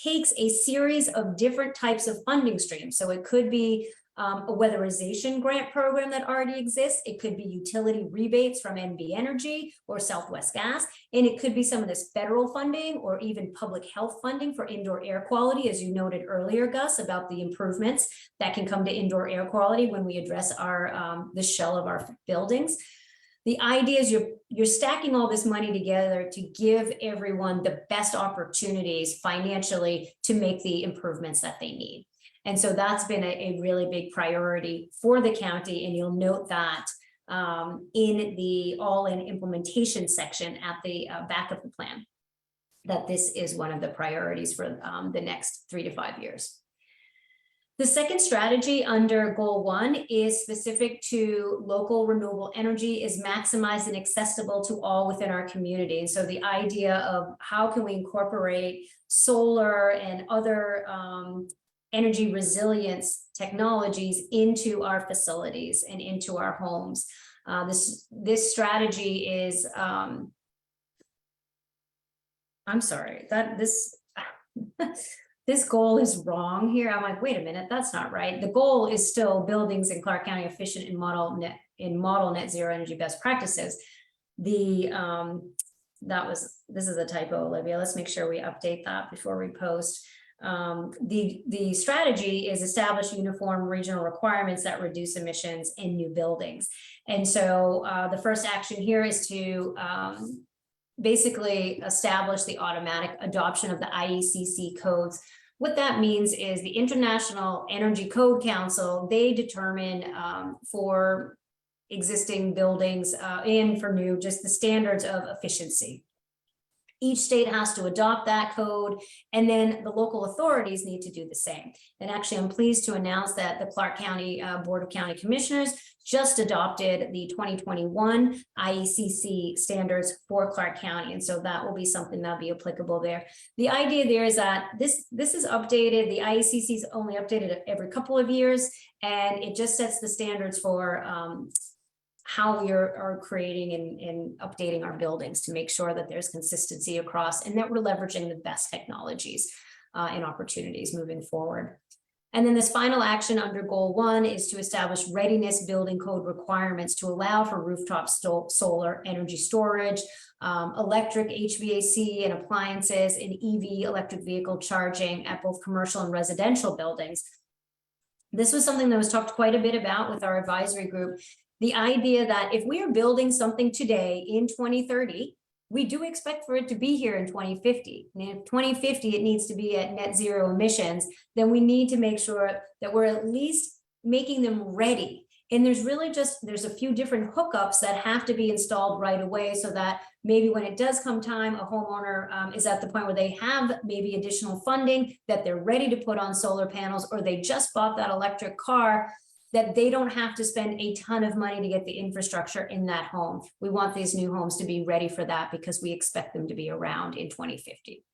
takes a series of different types of funding streams. So it could be a weatherization grant program that already exists. It could be utility rebates from NV Energy or Southwest Gas. And it could be some of this federal funding or even public health funding for indoor air quality, as you noted earlier, Gus, about the improvements that can come to indoor air quality when we address our the shell of our buildings. The idea is you're stacking all this money together to give everyone the best opportunities financially to make the improvements that they need. And so that's been a really big priority for the county. And you'll note that in the all-in implementation section at the back of the plan, that this is one of the priorities for the next 3 to 5 years. The second strategy under goal 1 is specific to local renewable energy, is maximized and accessible to all within our community. And so the idea of how can we incorporate solar and other energy resilience technologies into our facilities and into our homes. This strategy is, I'm sorry, this goal is wrong here. I'm like, wait a minute, that's not right. The goal is still buildings in Clark County efficient and model net zero energy best practices. This is a typo, Olivia. Let's make sure we update that before we post. The strategy is establish uniform regional requirements that reduce emissions in new buildings. And so the first action here is to basically establish the automatic adoption of the IECC codes. What that means is the International Energy Code Council, they determine for existing buildings and for new, just the standards of efficiency. Each state has to adopt that code, and then the local authorities need to do the same. And actually, I'm pleased to announce that the Clark County Board of County Commissioners just adopted the 2021 IECC standards for Clark County. And so that will be something that'll be applicable there. The idea there is that this is updated. The IECC is only updated every couple of years, and it just sets the standards for how we are creating and updating our buildings to make sure that there's consistency across and that we're leveraging the best technologies and opportunities moving forward. And then this final action under goal 1 is to establish readiness building code requirements to allow for rooftop solar energy storage, electric HVAC and appliances, and EV electric vehicle charging at both commercial and residential buildings. This was something that was talked quite a bit about with our advisory group. The idea that if we are building something today in 2030, we do expect for it to be here in 2050. And if 2050, it needs to be at net zero emissions, then we need to make sure that we're at least making them ready. And there's a few different hookups that have to be installed right away, so that maybe when it does come time, a homeowner is at the point where they have maybe additional funding, that they're ready to put on solar panels, or they just bought that electric car, that they don't have to spend a ton of money to get the infrastructure in that home. We want these new homes to be ready for that, because we expect them to be around in 2050.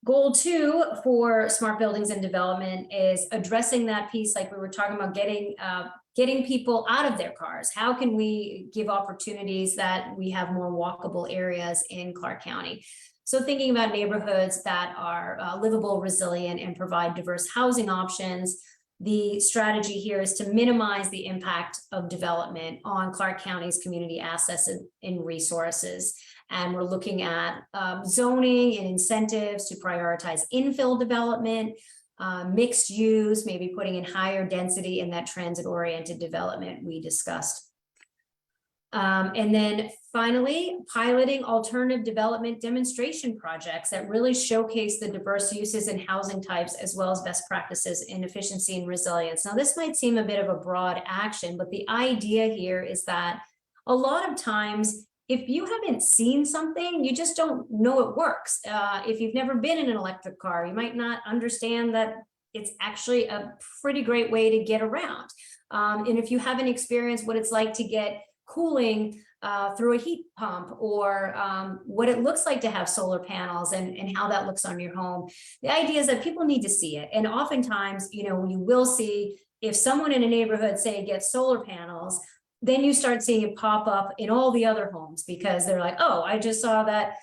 Goal 2 for smart buildings and development is addressing that piece, like we were talking about, getting people out of their cars. How can we give opportunities that we have more walkable areas in Clark County? So thinking about neighborhoods that are livable, resilient, and provide diverse housing options. The strategy here is to minimize the impact of development on Clark County's community assets and resources. And we're looking at zoning and incentives to prioritize infill development, mixed use, maybe putting in higher density in that transit-oriented development we discussed. And then finally, piloting alternative development demonstration projects that really showcase the diverse uses and housing types, as well as best practices in efficiency and resilience. Now, this might seem a bit of a broad action, but the idea here is that a lot of times, if you haven't seen something, you just don't know it works. If you've never been in an electric car, you might not understand that it's actually a pretty great way to get around. And if you haven't experienced what it's like to get cooling through a heat pump, or what it looks like to have solar panels, and how that looks on your home, the idea is that people need to see it. And oftentimes, you will see, if someone in a neighborhood, say, gets solar panels, then you start seeing it pop up in all the other homes, because they're like, oh, I just saw that,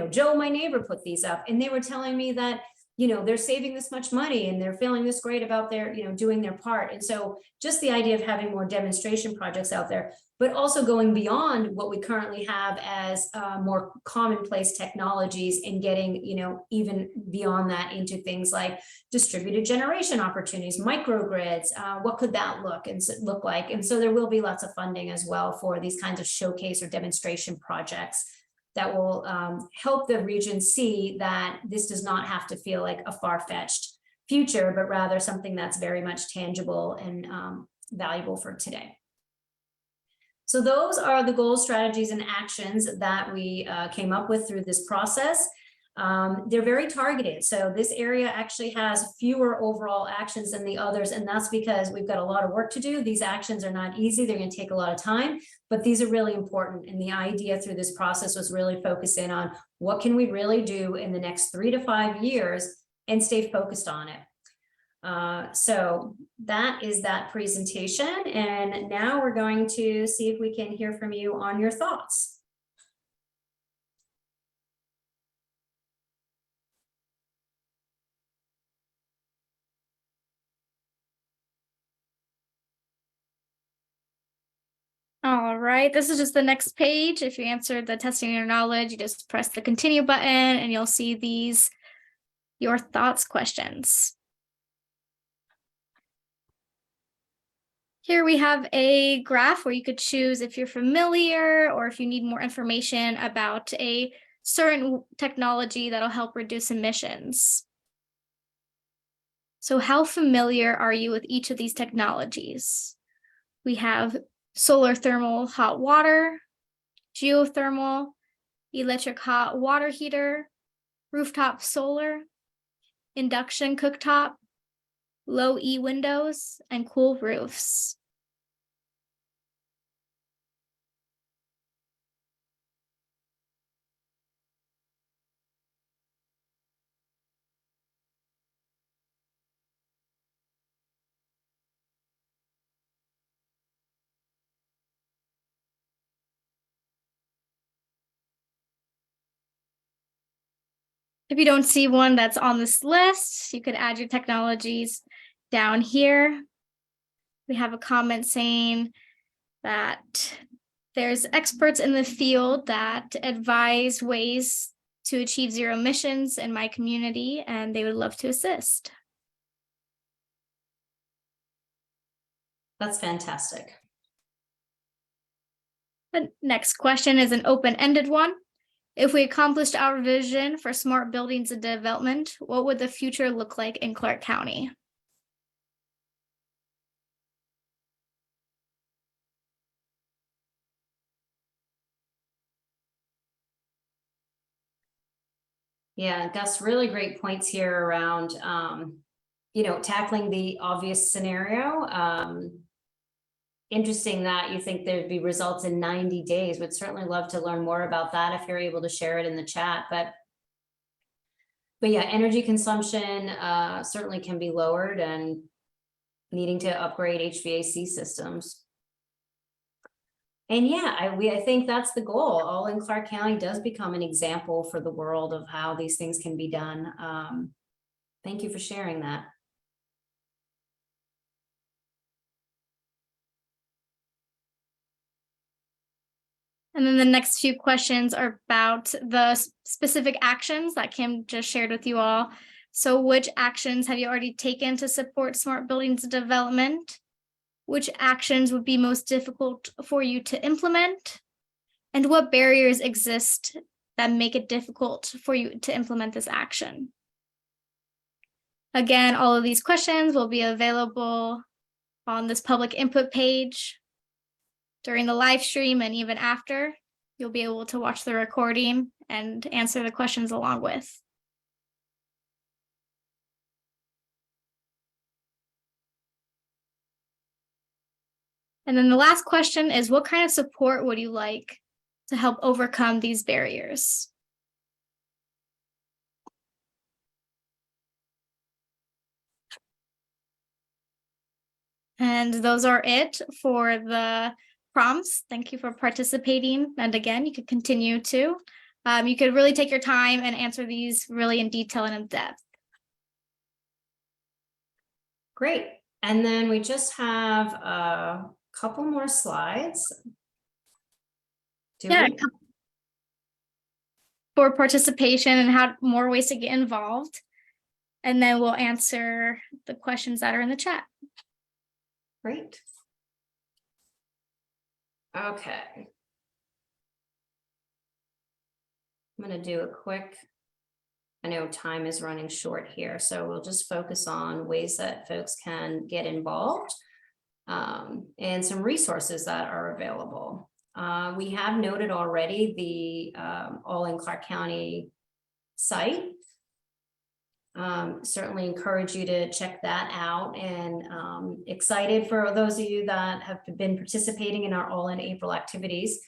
Joe, my neighbor, put these up, and they were telling me that, they're saving this much money and they're feeling this great about their, doing their part. And so just the idea of having more demonstration projects out there, but also going beyond what we currently have as more commonplace technologies, and getting, even beyond that into things like distributed generation opportunities, microgrids. What could that look like? And so there will be lots of funding as well for these kinds of showcase or demonstration projects that will help the region see that this does not have to feel like a far-fetched future, but rather something that's very much tangible and valuable for today. So those are the goals, strategies, and actions that we came up with through this process. They're very targeted. So this area actually has fewer overall actions than the others, and that's because we've got a lot of work to do. These actions are not easy. They're going to take a lot of time, but these are really important. And the idea through this process was really focus in on what can we really do in the next 3 to 5 years and stay focused on it. So that is that presentation. And now we're going to see if we can hear from you on your thoughts. All right, this is just the next page. If you answered the testing your knowledge, you just press the continue button and you'll see these your thoughts questions. Here we have a graph where you could choose if you're familiar or if you need more information about a certain technology that'll help reduce emissions. So how familiar are you with each of these technologies? We have solar thermal hot water, geothermal, electric hot water heater, rooftop solar, induction cooktop, low E windows, and cool roofs. If you don't see one that's on this list, you could add your technologies down here. We have a comment saying that there's experts in the field that advise ways to achieve zero emissions in my community, and they would love to assist. That's fantastic. The next question is an open-ended one. If we accomplished our vision for smart buildings and development, what would the future look like in Clark County? Yeah, Gus, really great points here around, tackling the obvious scenario. Interesting that you think there'd be results in 90 days. Would certainly love to learn more about that if you're able to share it in the chat. But yeah, energy consumption certainly can be lowered, and needing to upgrade HVAC systems. And yeah, I think that's the goal. All in Clark County does become an example for the world of how these things can be done. Thank you for sharing that. And then the next few questions are about the specific actions that Kim just shared with you all. So which actions have you already taken to support smart buildings development? Which actions would be most difficult for you to implement? And what barriers exist that make it difficult for you to implement this action? Again, all of these questions will be available on this public input page during the live stream, and even after. You'll be able to watch the recording and answer the questions along with. And then the last question is, what kind of support would you like to help overcome these barriers? And those are it for the prompts. Thank you for participating. And again, you could continue to. You could really take your time and answer these really in detail and in depth. Great. And then we just have a couple more slides. For participation and how more ways to get involved. And then we'll answer the questions that are in the chat. Great. Okay. I'm going to do a quick, I know time is running short here, so we'll just focus on ways that folks can get involved and some resources that are available. We have noted already the All in Clark County site. Certainly encourage you to check that out, and excited for those of you that have been participating in our All in April activities.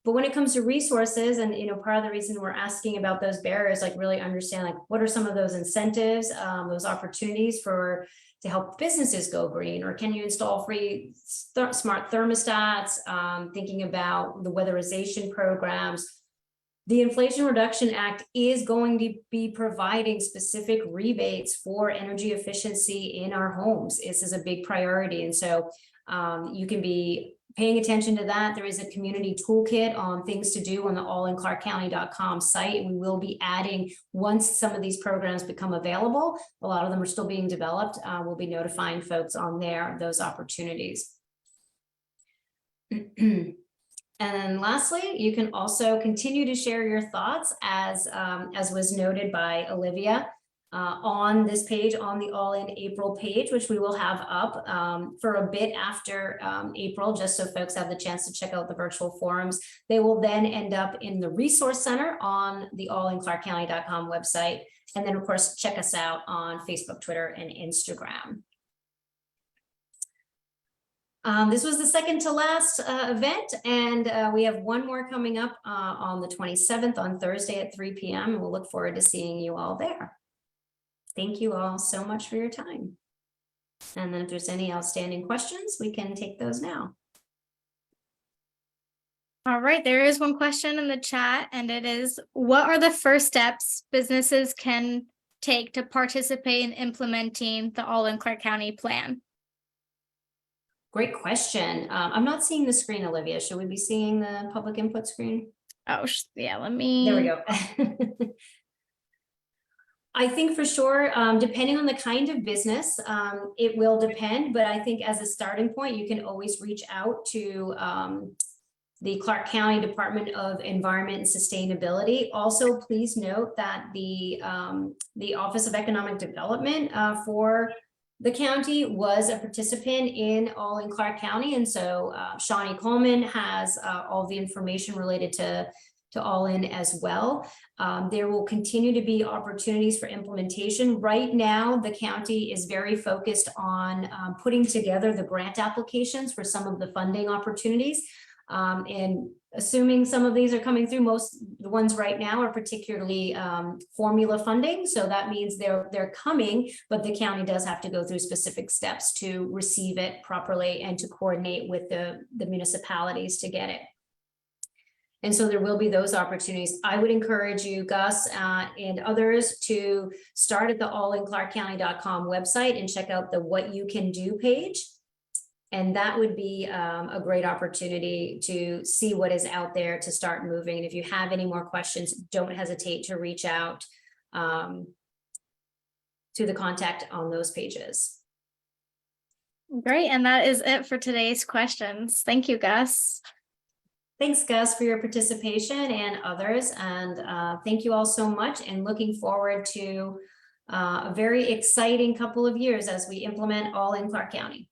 But when it comes to resources, and part of the reason we're asking about those barriers, like really understand like what are some of those incentives, those opportunities to help businesses go green, or can you install free smart thermostats, thinking about the weatherization programs. The Inflation Reduction Act is going to be providing specific rebates for energy efficiency in our homes. This is a big priority. And so you can be paying attention to that. There is a community toolkit on things to do on the allinclarkcounty.com site. We will be adding, once some of these programs become available, a lot of them are still being developed. We'll be notifying folks on there those opportunities. And then lastly, you can also continue to share your thoughts as was noted by Olivia on this page, on the All in April page, which we will have up for a bit after April, just so folks have the chance to check out the virtual forums. They will then end up in the resource center on the allinclarkcounty.com website. And then of course, check us out on Facebook, Twitter, and Instagram. This was the second to last event, and we have one more coming up on the 27th on Thursday at 3 p.m. We'll look forward to seeing you all there. Thank you all so much for your time. And then if there's any outstanding questions, we can take those now. All right, there is one question in the chat, and it is, what are the first steps businesses can take to participate in implementing the All in Clark County plan? Great question. I'm not seeing the screen, Olivia. Should we be seeing the public input screen? Oh, yeah, let me. There we go. I think for sure, depending on the kind of business, it will depend. But I think as a starting point, you can always reach out to the Clark County Department of Environment and Sustainability. Also, please note that the Office of Economic Development for the county was a participant in All in Clark County. And so Shawnee Coleman has all the information related to All in as well. There will continue to be opportunities for implementation. Right now, the county is very focused on putting together the grant applications for some of the funding opportunities. And assuming some of these are coming through, the ones right now are particularly formula funding. So that means they're coming, but the county does have to go through specific steps to receive it properly and to coordinate with the municipalities to get it. And so there will be those opportunities. I would encourage you, Gus, and others to start at the allinclarkcounty.com website and check out the What You Can Do page. And that would be a great opportunity to see what is out there to start moving. And if you have any more questions, don't hesitate to reach out to the contact on those pages. Great, and that is it for today's questions. Thank you, Gus. Thanks, Gus, for your participation and others. And thank you all so much, and looking forward to a very exciting couple of years as we implement All in Clark County.